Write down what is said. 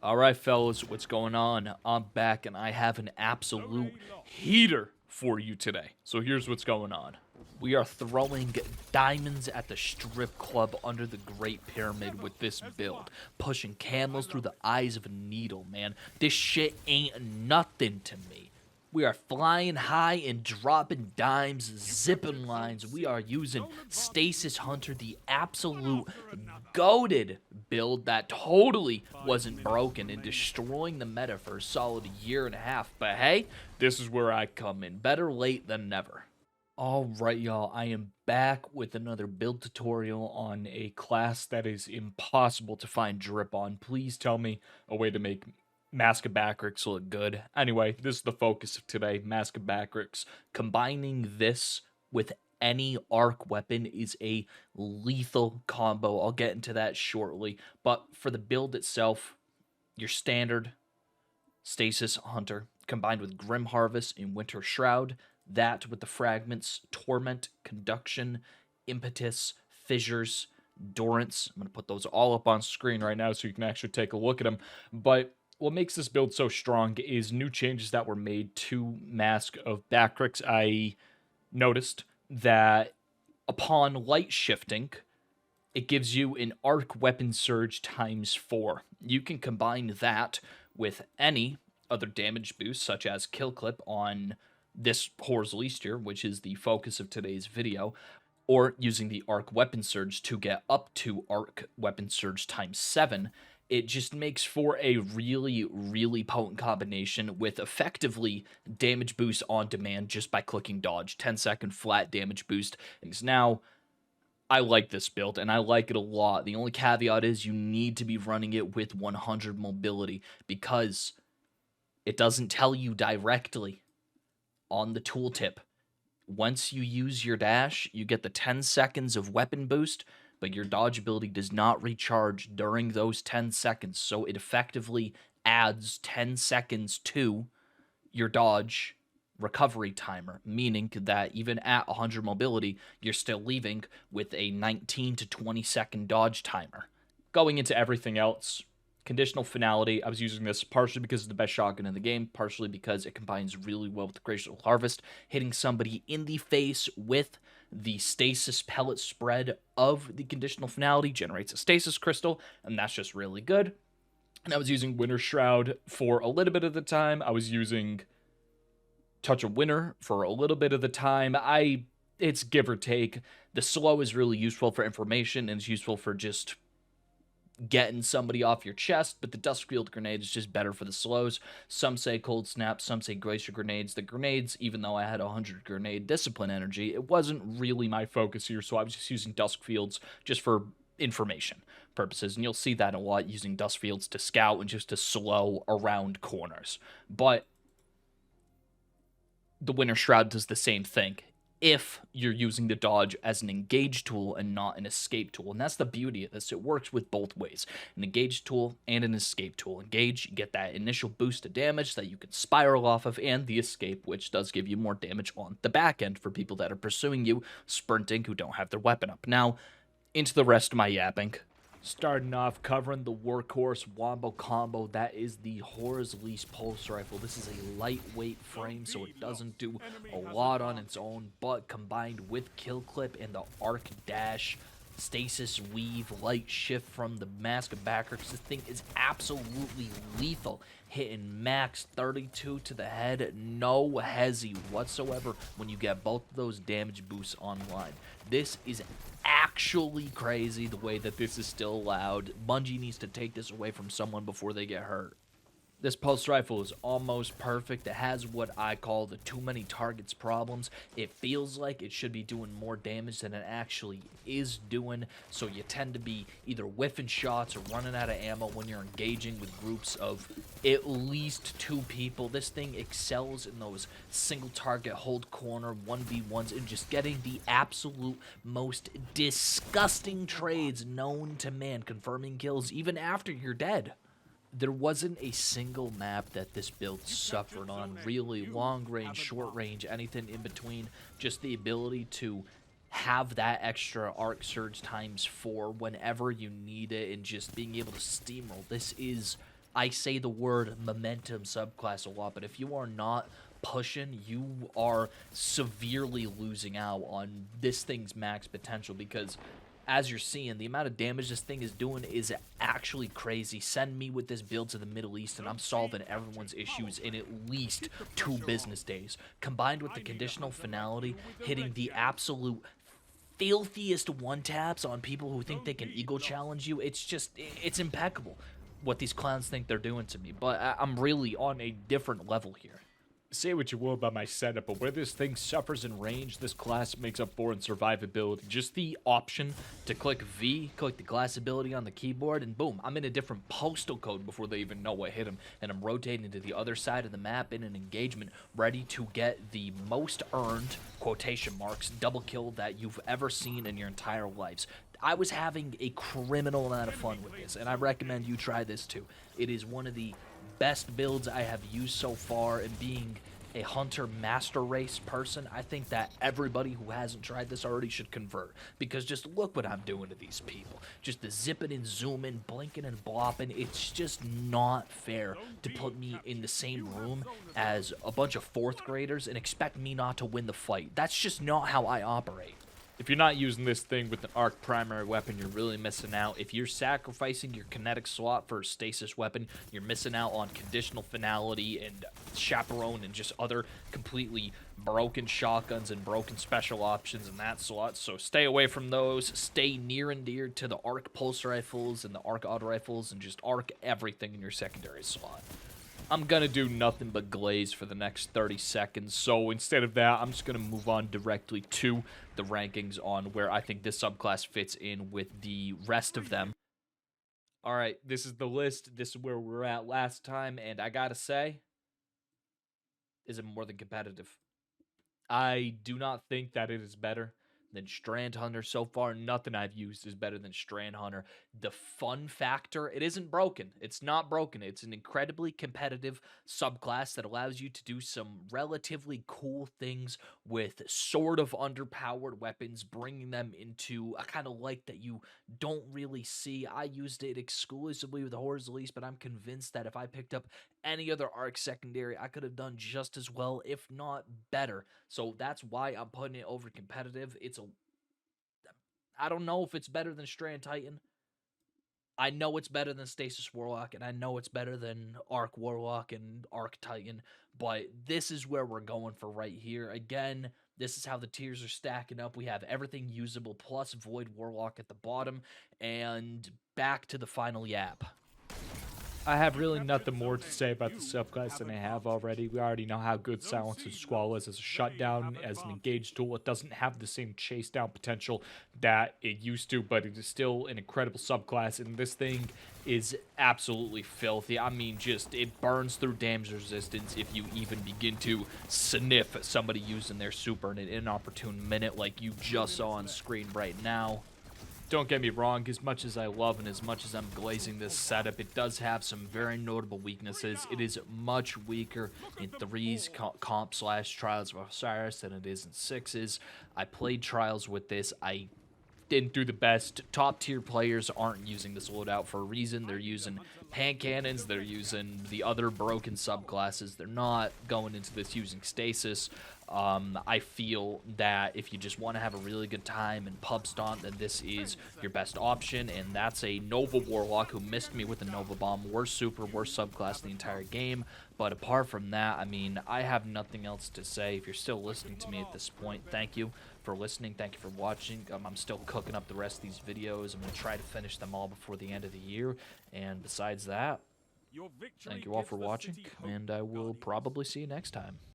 All right, fellas, what's going on? I'm back and I have an absolute heater for you today. So here's what's going on. We are throwing diamonds at the strip club under the Great Pyramid with this build. Pushing camels through the eyes of a needle, man. This shit ain't nothing to me. We are flying high and dropping dimes, zipping lines. We are using Stasis Hunter, the absolute goated build that totally wasn't broken and destroying the meta for a solid year and a half. But hey, this is where I come in. Better late than never. Alright, y'all, I am back with another build tutorial on a class that is impossible to find drip on. Please tell me a way to make Mask of Backrix look good. Anyway, this is the focus of today, Mask of Backrix. Combining this with any arc weapon is a lethal combo. I'll get into that shortly. But for the build itself, your standard Stasis Hunter combined with Grim Harvest and Winter Shroud. That with the fragments, Torment, Conduction, Impetus, Fissures, Durance. I'm going to put those all up on screen right now so you can actually take a look at them. But what makes this build so strong is new changes that were made to Mask of Backrix. I noticed that upon light shifting, it gives you an arc weapon surge ×4. You can combine that with any other damage boost, such as kill clip on this Horror's Leaster, which is the focus of today's video, or using the arc weapon surge to get up to arc weapon surge ×7. It just makes for a really, really potent combination with effectively damage boost on demand just by clicking dodge. 10-second flat damage boost. And now, I like this build, and I like it a lot. The only caveat is you need to be running it with 100 mobility, because it doesn't tell you directly on the tooltip. Once you use your dash, you get the 10 seconds of weapon boost, but your dodge ability does not recharge during those 10 seconds, so it effectively adds 10 seconds to your dodge recovery timer, meaning that even at 100 mobility, you're still leaving with a 19 to 20 second dodge timer. Going into everything else, conditional finality, I was using this partially because it's the best shotgun in the game, partially because it combines really well with the Glacial Harvest, hitting somebody in the face with the stasis pellet spread of the conditional finality generates a stasis crystal, and that's just really good. And I was using Winter Shroud for a little bit of the time. I was using Touch of Winter for a little bit of the time. It's give or take. The slow is really useful for information, and it's useful for just getting somebody off your chest, but the Duskfield grenade is just better for the slows. Some say Cold Snap, some say Glacier grenades. The grenades, even though I had 100 grenade discipline energy, it wasn't really my focus here, so I was just using Duskfields just for information purposes, and you'll see that a lot using Duskfields to scout and just to slow around corners. But the Winter Shroud does the same thing if you're using the dodge as an engage tool and not an escape tool. And that's the beauty of this. It works with both ways. An engage tool and an escape tool. Engage, you get that initial boost of damage that you can spiral off of, and the escape, which does give you more damage on the back end for people that are pursuing you, sprinting, who don't have their weapon up. Now, into the rest of my yapping. Starting off covering the workhorse wombo combo, that is the Horror's Leash Pulse Rifle. This is a lightweight frame, so it doesn't do a lot on its own, but combined with Kill Clip and the Arc Dash, Stasis Weave, Light Shift from the Mask of Backrix, this thing is absolutely lethal. Hitting max 32 to the head, no hezzy whatsoever when you get both of those damage boosts online. This is actually crazy the way that this is still allowed. Bungie needs to take this away from someone before they get hurt. This pulse rifle is almost perfect. It has what I call the too many targets problems. It feels like it should be doing more damage than it actually is doing, so you tend to be either whiffing shots or running out of ammo when you're engaging with groups of at least 2 people. This thing excels in those single target hold corner 1v1s and just getting the absolute most disgusting trades known to man, confirming kills even after you're dead. There wasn't a single map that this build suffered on, really. Long range, short range, anything in between. Just the ability to have that extra arc surge ×4 whenever you need it, and just being able to steamroll. This is I say the word momentum subclass a lot, but if you are not pushing, you are severely losing out on this thing's max potential, because as you're seeing, the amount of damage this thing is doing is actually crazy. Send me with this build to the Middle East and I'm solving everyone's issues in at least 2 business days. Combined with the conditional finality, hitting the absolute filthiest one-taps on people who think they can ego challenge you, it's impeccable what these clowns think they're doing to me. But I'm really on a different level here. Say what you will about my setup, but where this thing suffers in range, this class makes up for in survivability. Just the option to click V, click the glass ability on the keyboard, and boom, I'm in a different postal code before they even know what hit them, and I'm rotating to the other side of the map in an engagement, ready to get the most earned, quotation marks, double kill that you've ever seen in your entire lives. I was having a criminal amount of fun with this, and I recommend you try this too. It is one of the best builds I have used so far, and being a hunter master race person, I think that everybody who hasn't tried this already should convert, because just look what I'm doing to these people. Just the zipping and zooming, blinking and blopping. It's just not fair to put me in the same room as a bunch of 4th graders and expect me not to win the fight. That's just not how I operate. If you're not using this thing with an arc primary weapon, you're really missing out. If you're sacrificing your kinetic slot for a stasis weapon, you're missing out on conditional finality and chaperone and just other completely broken shotguns and broken special options in that slot. So stay away from those. Stay near and dear to the arc pulse rifles and the arc auto rifles, and just arc everything in your secondary slot. I'm going to do nothing but glaze for the next 30 seconds, so instead of that, I'm just going to move on directly to the rankings on where I think this subclass fits in with the rest of them. Alright, this is the list. This is where we were at last time, and I gotta say, is it more than competitive? I do not think that it is better than Strand Hunter. So far, nothing I've used is better than Strand Hunter. The fun factor, it isn't broken. It's not broken. It's an incredibly competitive subclass that allows you to do some relatively cool things with sort of underpowered weapons, bringing them into a kind of light that you don't really see. I used it exclusively with the Horrors Elise, but I'm convinced that if I picked up any other arc secondary, I could have done just as well, if not better. So that's why I'm putting it over competitive. I don't know if it's better than Strand Titan. I know it's better than Stasis Warlock, and I know it's better than Arc Warlock and Arc Titan, but this is where we're going for right here. Again, this is how the tiers are stacking up. We have everything usable plus Void Warlock at the bottom, and back to the final yap. I have really nothing more to say about the subclass than I have already. We already know how good Silence and Squall is as a shutdown, as an engage tool. It doesn't have the same chase down potential that it used to, but it is still an incredible subclass, and this thing is absolutely filthy. I mean, just, it burns through damage resistance if you even begin to sniff somebody using their super in an inopportune minute like you just saw on screen right now. Don't get me wrong, as much as I love and as much as I'm glazing this setup, it does have some very notable weaknesses. It is much weaker in 3s comp / Trials of Osiris than it is in 6s. I played Trials with this. I didn't do the best. Top tier players aren't using this loadout for a reason. They're using hand cannons, they're using the other broken subclasses. They're not going into this using stasis. I feel that if you just want to have a really good time in pub stomp, then this is your best option, and that's a Nova Warlock who missed me with the Nova Bomb. Worst super, worst subclass in the entire game. But apart from that, I mean, I have nothing else to say. If you're still listening to me at this point, thank you for listening. Thank you for watching. I'm still cooking up the rest of these videos. I'm going to try to finish them all before the end of the year. And besides that, thank you all for watching, and I will probably see you next time.